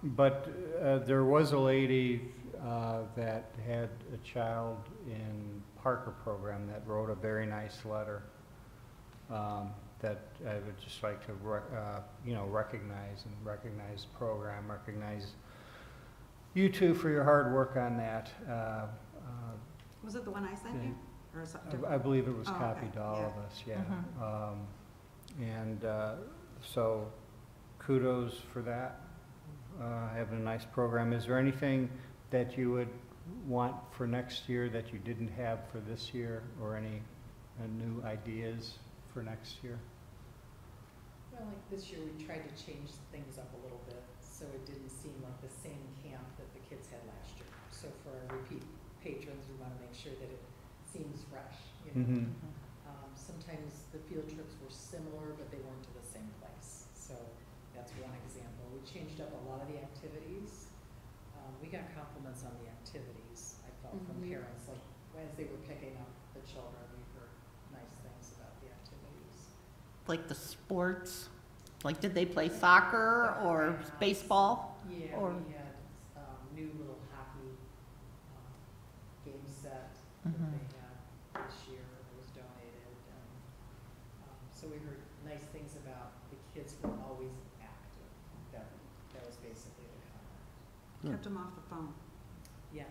but there was a lady that had a child in Parker program that wrote a very nice letter that I would just like to, recognize the program, recognize you two for your hard work on that. Was it the one I sent you? Or something? I believe it was Oh, okay, copied to all yeah. of us, yeah. Mhm. And so kudos for that, having a nice program. Is there anything that you would want for next year that you didn't have for this year, or any new ideas for next year? Well, like this year, we tried to change things up a little bit, so it didn't seem like the same camp that the kids had last year. So for our repeat patrons, we want to make sure that it seems fresh, you know? Mhm. Sometimes the field trips were similar, but they weren't to the same place. So that's one example. We changed up a lot of the activities. We got compliments on the activities, I felt, from Mhm. parents, like as they were picking up the children, we heard nice things about the activities. Like the sports, like did they play soccer or baseball? Yeah, Or- we had new little hockey game set that Mhm. they had this year that was donated. And so we heard nice things about the kids were always active. That was basically the comment. Kept them off the phone. Yeah.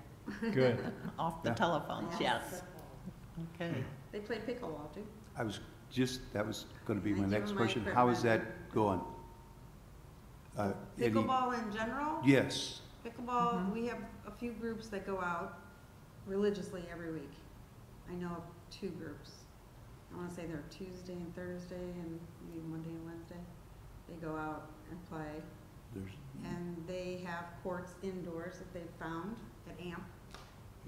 Good. Off the Yeah. telephones, yes. Football. Okay. They played pickleball too. that was gonna be I my give next them my question. How is equipment. that going? Any- Pickleball in general? Yes, Pickleball, Mhm. we have a few groups that go out religiously every week. I know of 2 groups. I wanna say they're Tuesday and Thursday and maybe Monday and Wednesday. They go out and play, there's, and they have courts indoors that they've found at AMP.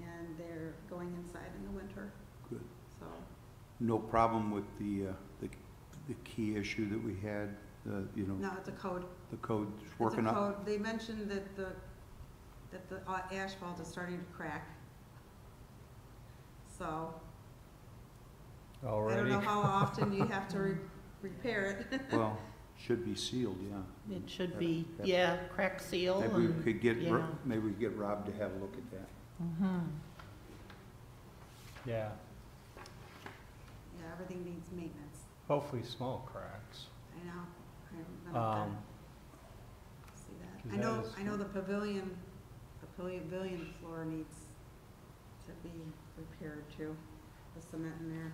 and they're going inside in the winter, Good. so. No problem with the key issue that we had, you know, No, it's a code. the code's It's a working out? code. They mentioned that the asphalt is starting to crack. So, I don't Already? know how often you have to repair it. Well, should be sealed, yeah. It should be, Yep. yeah, crack seal Maybe we and, could get, yeah. maybe we could get Rob to have a look at that. Mhm. Yeah, Yeah, everything needs maintenance. hopefully small cracks. I know. I haven't been up Um, there. See that. 'cause I know, that is- I know the pavilion floor needs to be repaired too. The cement in there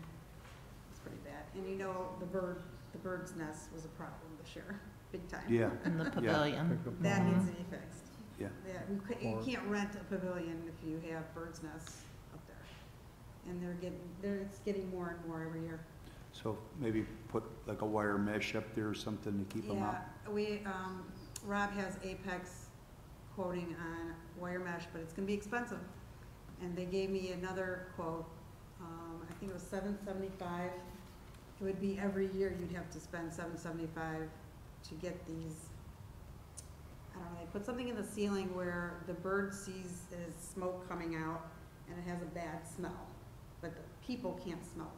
is pretty bad. And you know, the bird's nest was a problem this year, big time. Yeah, In the Yeah. pavilion. That Mhm. needs to be fixed. yeah. Yeah, you can't rent a pavilion if you have bird's nests up there. And it's getting more and more every year. So maybe put like a wire mesh up there or something to keep them out? Yeah, Rob has Apex quoting on wire mesh, but it's gonna be expensive. And they gave me another quote, I think it was $775. It would be every year you'd have to spend $775 to get these, I don't know, they put something in the ceiling where the bird sees is smoke coming out and it has a bad smell, but the people can't smell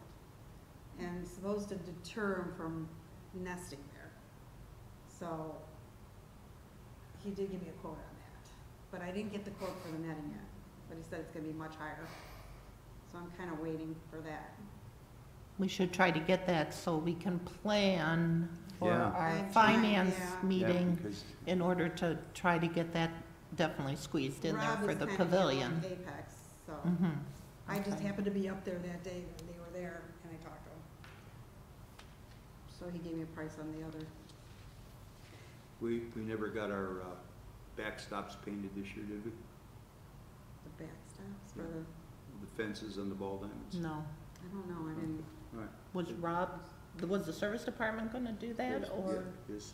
it. And it's supposed to deter them from nesting there. So he did give me a quote on that, but I didn't get the quote for the netting yet, but he said it's gonna be much higher. So I'm kinda waiting for that. We should try to get that so we can plan for Yeah. our I'm trying, finance yeah. Yeah, meeting because in order to try to get that definitely squeezed in there Rob for is the kinda pavilion. feeling Apex, so Mhm. I just Okay. happened to be up there that day when they were there and I talked to him. So he gave me a price on the other. we never got our backstops painted this year, did we? The backstops for Yeah. The fences and the ball diamonds? No. I don't know, I didn't. All right. Was the service department gonna do that Yes, or? yes.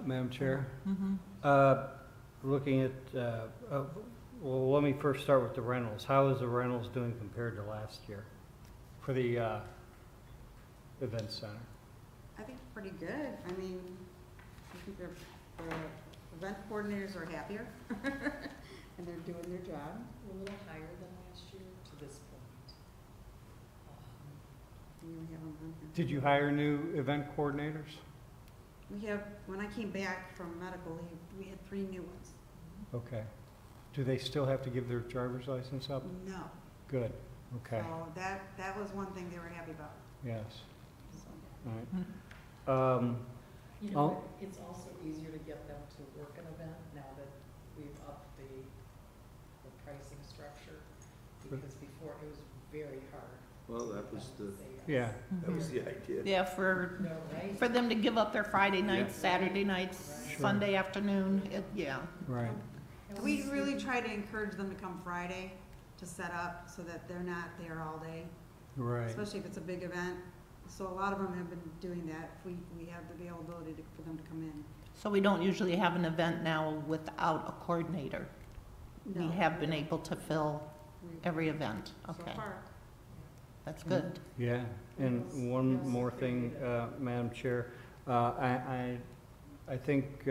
Madam Chair? Mhm. Looking at, well, let me first start with the rentals. How is the rentals doing compared to last year for the event center? I think pretty good. I mean, I think the event coordinators are happier and they're doing their job. A little higher than last year to this point. And we have them on here. Did you hire new event coordinators? We have, when I came back from medical leave, we had 3 new ones. Okay. Do they still have to give their driver's license up? No. Good, okay, So that was one thing they were happy about. yes, So, all right. Mhm. You Oh. know, what? It's also easier to get them to work an event now that we've upped the pricing structure. Because before it was very hard. Well, to that get was them to the, say yes. Yeah, that was the idea. Yeah, for No, right? them to give up their Friday nights, Yeah. Saturday nights, Right. Sunday afternoon, yeah. right, And We we- really try to encourage them to come Friday to set up so that they're not there all day, right. especially if it's a big event. So a lot of them have been doing that. If we have the availability for them to come in. So we don't usually have an event now without a coordinator. We No, have been able to fill we- every event, So okay, far. that's good. Yeah, and one more thing, Madam Chair. I think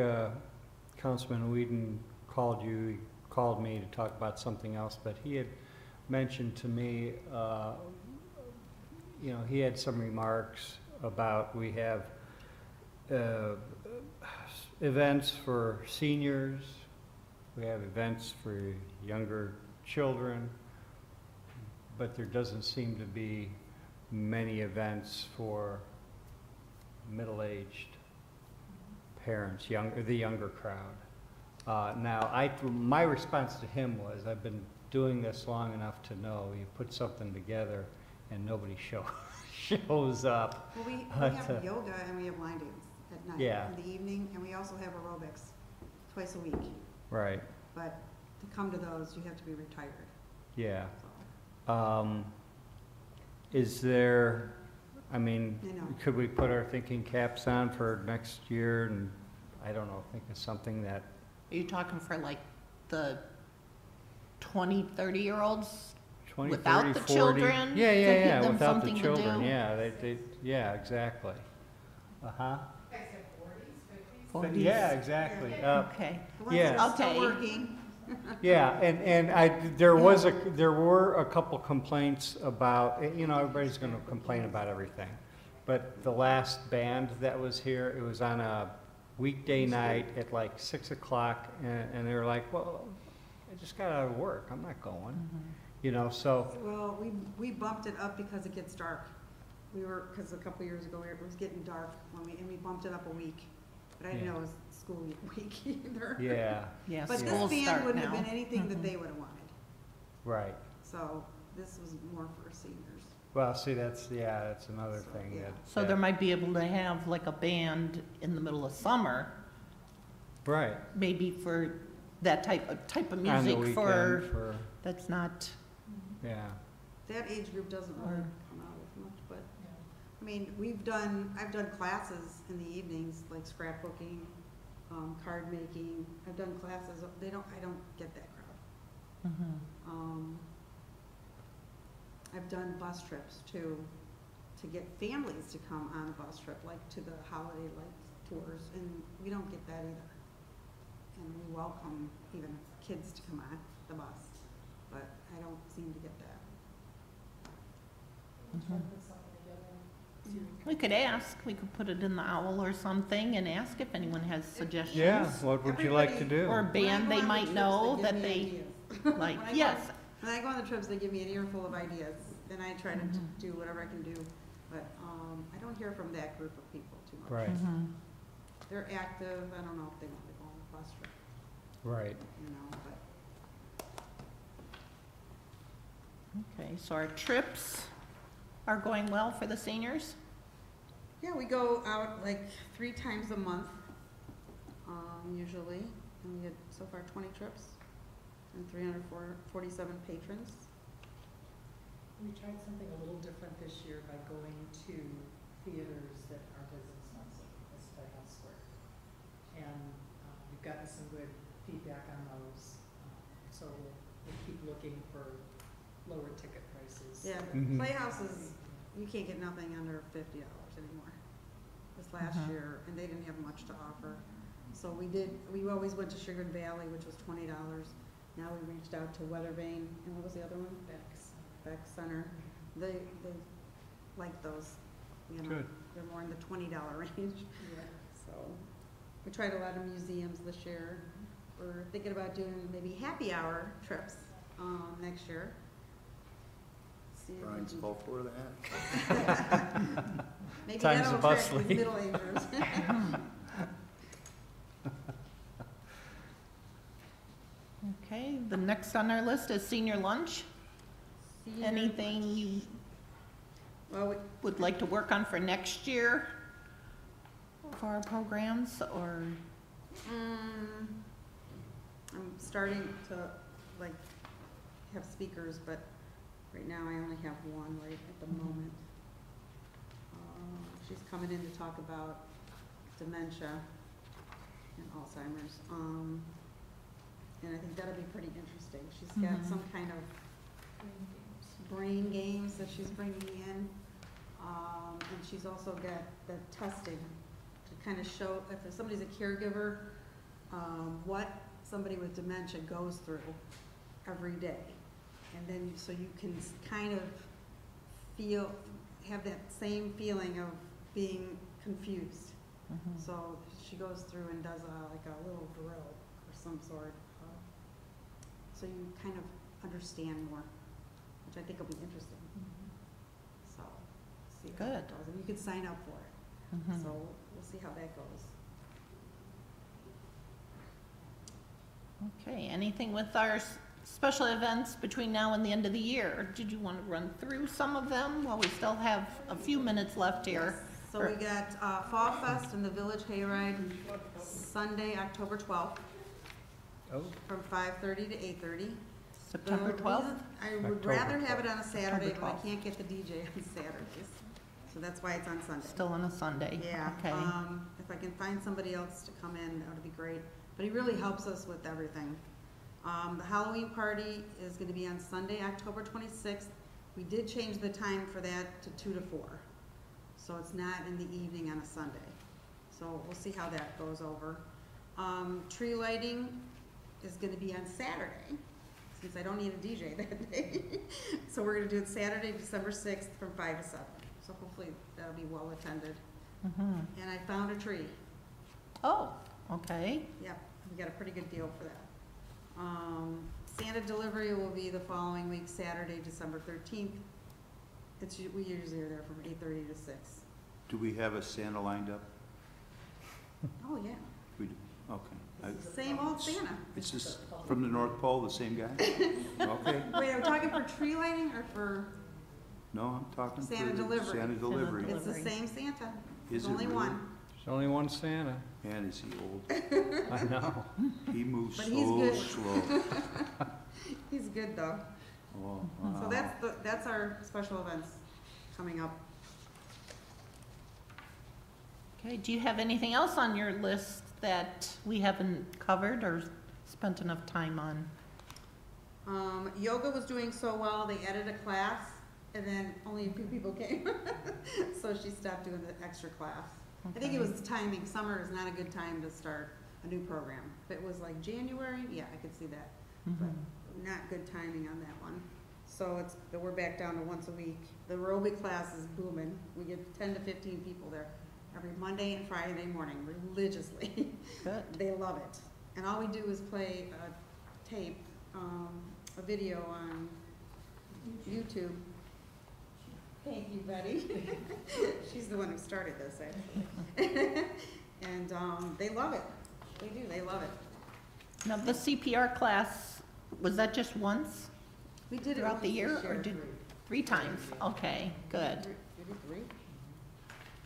Councilman Whedon called you, he called me to talk about something else, but he had mentioned to me, you know, he had some remarks about we have events for seniors, we have events for younger children, but there doesn't seem to be many events for middle-aged parents, the younger crowd. Now, my response to him was, I've been doing this long enough to know you put something together and nobody shows up. Well, we But, have yoga and we have line dance at night Yeah. in the evening, and we also have aerobics twice a week. Right, But to come to those, you have to be retired. yeah. So, Is there, I mean, I know. could we put our thinking caps on for next year and, I don't know, think of something that, Are you talking for like the 20, 30-year-olds 20, without 30, the 40. children, Yeah, to yeah, give yeah, them without the something to children, do. yeah, yeah, exactly. Uh-huh. You guys have 40s, 50s? Yeah, exactly. Okay. The ones Yeah. that are still Okay. working. Yeah, and there were a couple complaints about, everybody's gonna complain about everything. But the last band that was here, it was on a weekday night at like 6 o'clock, and they were like, well, I just got out of work, I'm not going. So, Well, we bumped it up because it gets dark. Because a couple years ago, it was getting dark and we bumped it up a week. But I didn't Yeah. know it was school week either. yeah, Yeah, But this schools band start wouldn't have now. been anything that Mhm. they would have wanted. right. So this was more for seniors. Well, see, that's another So, thing yeah. that. So that- there might be able to have like a band in the middle of summer, Right. maybe for that type of On the music weekend for, that's not, yeah. That age group doesn't really Or- come out as much, but, Yeah. I mean, I've done classes in the evenings, like scrapbooking, card making. I've done classes, I don't get that crowd. I've done bus trips too, to get families to come on a bus trip, like to the holiday lights tours, and we don't get that either. And we welcome even kids to come on the bus, but I don't seem to get that. We'll try to put something together. See what we we could ask, we could put it in the owl or something and ask if anyone has suggestions. Yeah, what would you like to do? Or a band they might know that When I they, go on the like, When I go- yes. When I go on the trips, they give me an earful of ideas, and I try to Mhm. do whatever I can do, but, I don't hear from that group of people too much. Right, Mhm. They're active, I don't know if they want to go on a bus trip, right. but. Okay, so our trips are going well for the seniors? Yeah, we go out like 3 times a month, usually, and we had so far 20 trips and 347 patrons. We tried something a little different this year by going to theaters that aren't as expensive as Playhouse Square. And we've gotten some good feedback on those, so we'll keep looking for lower ticket prices. Yeah, Mhm. Playhouses, you can't get nothing under $50 anymore. This last Mhm. year, and they didn't have much to offer. So we always went to Sugar Valley, which was $20. Now we reached out to Weatherbane, and what was the other one? Beck Center. They like those, Good. they're more in the $20 range. Yeah. So we tried a lot of museums this year. We're thinking about doing maybe happy hour trips, next year. See if we Brian's can- full for that. Maybe Time's that'll a bus attract leave. these middle-agers. Okay, the next on our list is senior lunch. Senior Anything lunch. you Well, would like to work on for next year for our programs, or? I'm starting to, like, have speakers, but right now I only have one right at the moment. She's coming in to talk about dementia and Alzheimer's. And I think that'll be pretty interesting. She's got Mhm. some kind of brain games that she's bringing in. And she's also got the testing to kind of show if somebody's a caregiver, what somebody with dementia goes through every day. And then, so you can kind of have that same feeling of being confused. Mhm. So she goes through and does like a little drill or some sort. So you kind of understand more, which I think will be interesting. So, see how that Good. goes. And you can sign up for it. Mhm. So we'll see how that goes. Okay, anything with our special events between now and the end of the year? Did you want to run through some of them while we still have a few minutes left here? So we got Fall Fest and the Village Hayride, Sunday, October 12th, Oh, from 5:30 to 8:30. September The 12th? reason- I would October rather have it on a Saturday, October but I 12th. can't get the DJ on Saturdays. So that's why it's on Sunday. Still on a Sunday? Yeah, Okay. if I can find somebody else to come in, that would be great. But he really helps us with everything. The Halloween party is gonna be on Sunday, October 26th. We did change the time for that to 2 to 4. So it's not in the evening on a Sunday. So we'll see how that goes over. Tree lighting is gonna be on Saturday, since I don't need a DJ that day. So we're gonna do it Saturday, December 6th from 5 to 7. So hopefully that'll be well attended. Mhm. And I found a tree. Oh, okay. Yep, we got a pretty good deal for that. Santa delivery will be the following week, Saturday, December 13th. We usually are there from 8:30 to 6. Do we have a Santa lined up? Oh, yeah. We do, okay. Same old Santa. It's just from the North Pole, the same guy? Okay, Wait, are we talking for tree lighting or for, no, I'm talking for Santa the delivery. Santa delivery. Santa it's the Delivery. same Santa. Is There's it only really? one. There's only one Santa. And is he old? I know. He moves But he's so good. slow. He's good, though. Oh, So wow. that's our special events coming up. Okay, do you have anything else on your list that we haven't covered or spent enough time on? Yoga was doing so well, they added a class, and then only a few people came. So she stopped doing the extra class. I think it Okay. was timing. Summer is not a good time to start a new program. If it was like January, yeah, I could see that. But Mhm. not good timing on that one. So we're back down to once a week. The aerobic class is booming. We get 10 to 15 people there every Monday and Friday morning religiously. Good. They love it. And all we do is play a tape, a video on YouTube. Thank you, Betty. She's the one who started this, actually. And they love it. They do, they love it. Now, the CPR class, was that just once We did it throughout the once year, this or did, 3 times? Okay, good, We did 3?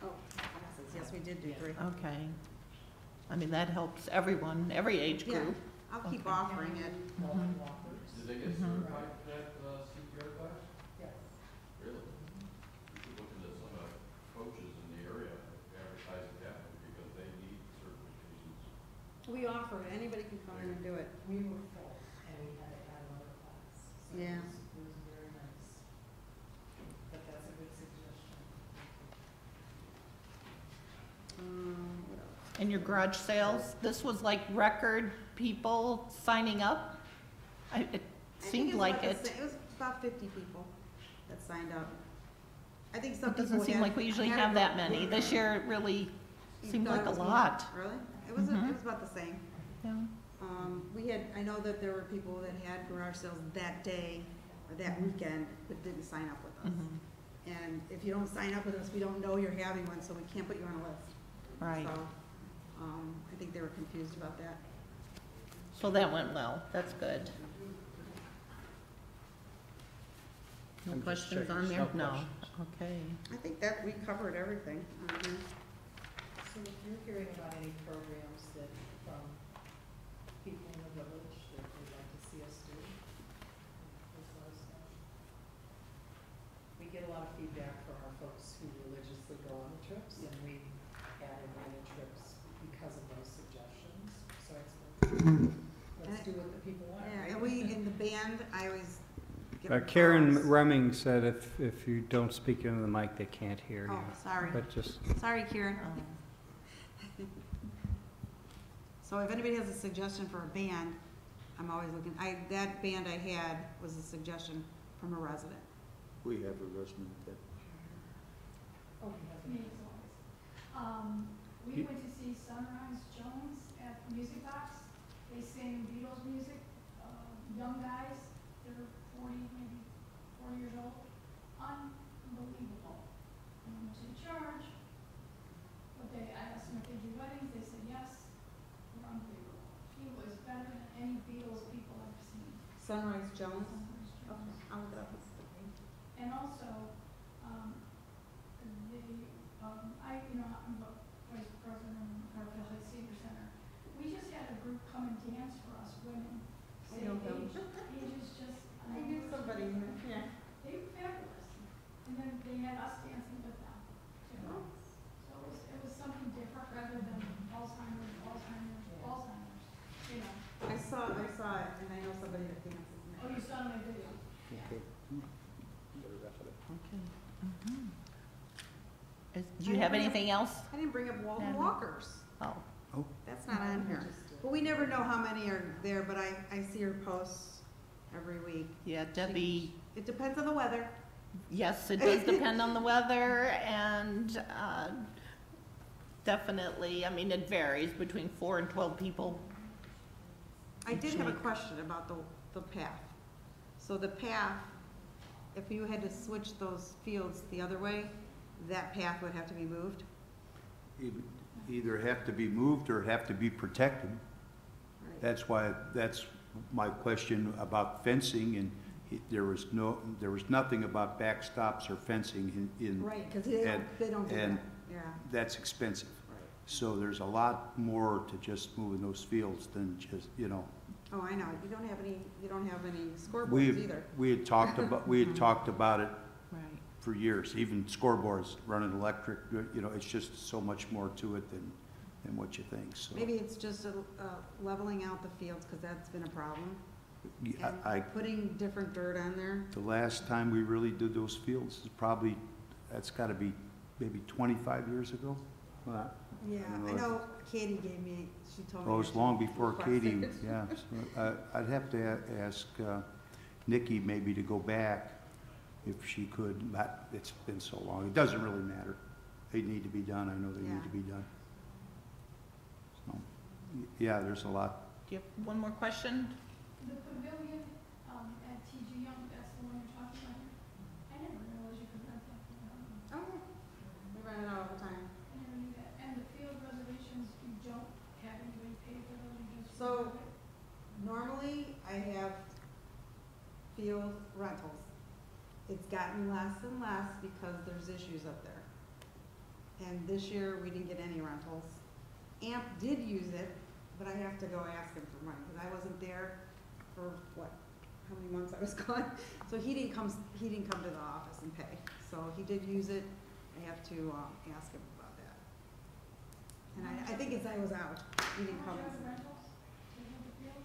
Oh, classes, yes, we did do 3. okay. I mean, that helps everyone, every age Yeah, group. I'll keep Okay. offering it. Mhm. Did they get Mhm. certified for that, CPR class? Yes. Really? You should look into some of the coaches in the area advertising that, because they need certifications. We offer it, anybody can come in and do it. We were full, and we had to add another class. So Yeah. it was very nice. But that's a good suggestion. What else? And your garage sales, this was like record people signing up? It I think seemed it's like about the it. sa- It was about 50 people that signed up. I think some It people doesn't seem had- like we usually had have a- that many. This year, it really You seemed thought like it a was more? lot. Really? It Mhm. was about the same. Yeah. I know that there were people that had garage sales that day or that weekend, but didn't sign up with us. Mhm. And if you don't sign up with us, we don't know you're having one, so we can't put you on a list. Right, So, I think they were confused about that. so that went well, that's good. No I'm just questions checking. on there? No No, questions. okay. I think that we covered everything on here. So if you're hearing about any programs that, from people in the village that they'd like to see us do, please let us know. We get a lot of feedback from our folks who religiously go on the trips, and we added many trips because of those suggestions. So it's, let's do what the people want, Yeah, right? and we, in the band, I always give Karen applause. Remming said if you don't speak into the mic, they can't hear you. Oh, sorry. But just, Sorry, Kieran. Um, So if anybody has a suggestion for a band, I'm always looking, that band I had was a suggestion from a resident. We have a resident that, Oh, we have Me as always. We You- went to see Sunrise Jones at the Music Box. They sing Beatles music, young guys, they're 40, maybe 40 years old. Unbelievable. And how much they charge. But I asked them if they do weddings, they said yes. They're unbelievable. She was better than any Beatles people I've seen. Sunrise Jones? Sunrise Okay, Jones. I'll look it up. And also, I'm the vice president of Garfield Heights Senior Center. We just had a group come and dance for us, women, I same know them. age. Age is just. I knew somebody, yeah. They were fabulous. And then they had us dancing with them, too. Oh. So it was something different rather than Alzheimer's, you know. I saw it, and I know Okay. Do you have anything else? I didn't bring up Walton Natalie? walkers. Oh, That's not on here. But we never know how many are there, but I see her posts every week. yeah, Debbie, It depends on the weather. yes, it does depend on the weather, and definitely, I mean, it varies between 4 and 12 people. I did Each have a week. question about the path. So the path, if you had to switch those fields the other way, that path would have to be moved? Either have to be moved or have to be protected. Right. That's my question about fencing, and there was nothing about backstops or fencing in. Right, because they don't do that, and yeah. that's expensive. Right. So there's a lot more to just moving those fields than just, Oh, I know, you don't have any scoreboards either. We had talked about it Right. for years, even scoreboards running electric, it's just so much more to it than what you think, so. Maybe it's just leveling out the fields, because that's been a problem. And putting different dirt on there. the last time we really did those fields is that's gotta be maybe 25 years ago. Yeah, I I know know Katie she told me. Well, it was that long she before requested Katie, it. yeah. So, I'd have to ask Nikki maybe to go back if she could. It's been so long. It doesn't really matter. They need to be done. I know they need to be done. So, yeah, there's a lot. Do you have one more question? The pavilion, at TG Young, that's the one you're talking about here? I never realized you could rent that from them. Oh, we run it all the time. I never knew that. And the field reservations, you don't have anybody pay for those, you just. So- reserve it? Normally, I have field rentals. It's gotten less and less because there's issues up there. And this year, we didn't get any rentals. AMP did use it, but I have to go ask him for money, because I wasn't there for, how many months I was gone? So he didn't come to the office and pay. So he did use it. I have to, ask him about that. And I think it's I was out. He didn't How come. much are the rentals? Do you have the field?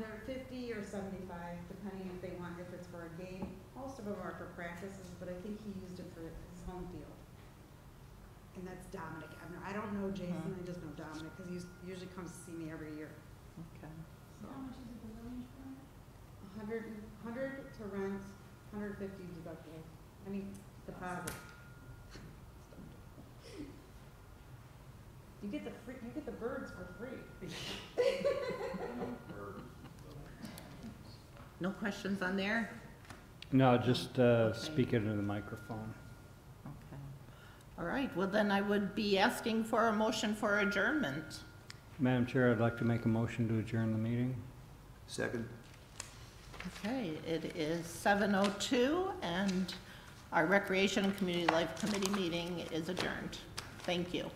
They're 50 or 75, depending if they want, if it's for a game. Most of them are for practices, but I think he used it for his home field. And that's Dominic Ebner. I don't know Jason, I just know Dominic, because he usually comes to see me every year. Okay. So, How much is the pavilion for it? 100 to rent, 150 deductible. Deposit. You get the birds for free. No questions on there? No, just Okay. speak it into the microphone. Okay. All right, well then I would be asking for a motion for adjournment. Madam Chair, I'd like to make a motion to adjourn the meeting. Second? Okay, it is 7:02, and our Recreation and Community Life Committee meeting is adjourned. Thank you.